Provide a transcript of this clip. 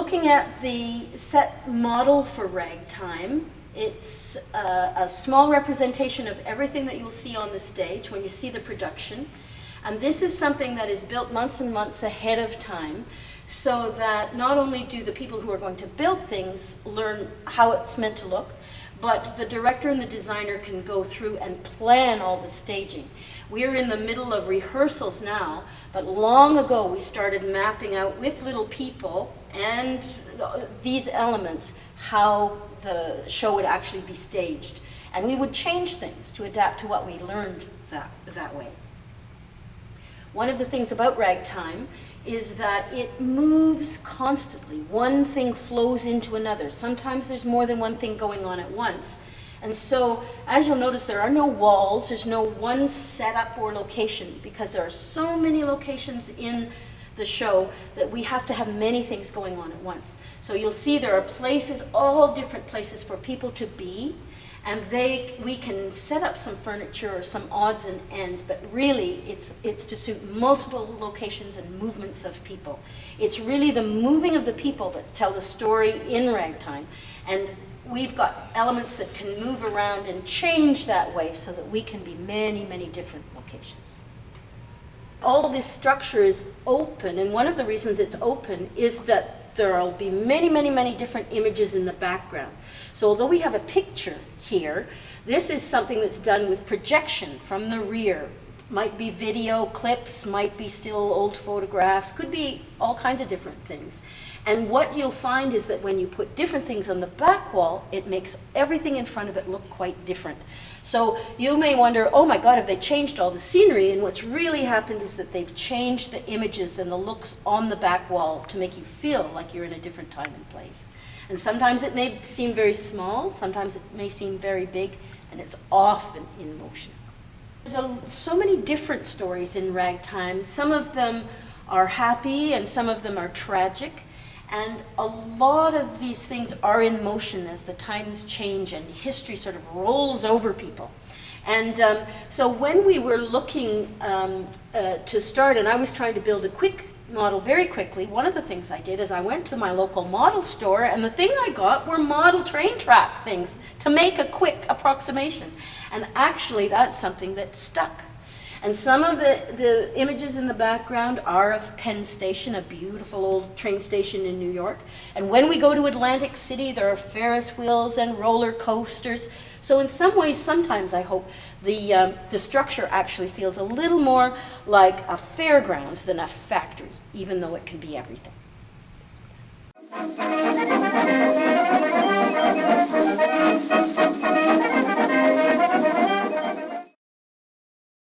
looking at the set model for Ragtime, it's a small representation of everything that you'll see on the stage when you see the production. And this is something that is built months and months ahead of time, so that not only do the people who are going to build things learn how it's meant to look, but the director and the designer can go through and plan all the staging. We are in the middle of rehearsals now, but long ago we started mapping out with little people and these elements how the show would actually be staged. And we would change things to adapt to what we learned that way. One of the things about Ragtime is that it moves constantly. One thing flows into another. Sometimes there's more than one thing going on at once. And so, as you'll notice, there are no walls, there's no one setup or location, because there are so many locations in the show that we have to have many things going on at once. So you'll see there are places, all different places for people to be, and we can set up some furniture or some odds and ends, but really it's to suit multiple locations and movements of people. It's really the moving of the people that tell the story in Ragtime, and we've got elements that can move around and change that way so that we can be many, many different locations. All this structure is open, and one of the reasons it's open is that there will be many, many, many different images in the background. So although we have a picture here, this is something that's done with projection from the rear. Might be video clips, might be still old photographs, could be all kinds of different things. And what you'll find is that when you put different things on the back wall, it makes everything in front of it look quite different. So you may wonder, oh my God, have they changed all the scenery? And what's really happened is that they've changed the images and the looks on the back wall to make you feel like you're in a different time and place. And sometimes it may seem very small, sometimes it may seem very big, and it's often in motion. There's so many different stories in Ragtime. Some of them are happy and some of them are tragic. And a lot of these things are in motion as the times change and history sort of rolls over people. And so when we were looking to start, and I was trying to build a quick model very quickly, one of the things I did is I went to my local model store, and the thing I got were model train track things to make a quick approximation. And actually that's something that stuck. And some of the images in the background are of Penn Station, a beautiful old train station in New York. And when we go to Atlantic City, there are Ferris wheels and roller coasters. So in some ways, sometimes I hope the structure actually feels a little more like a fairgrounds than a factory, even though it can be everything.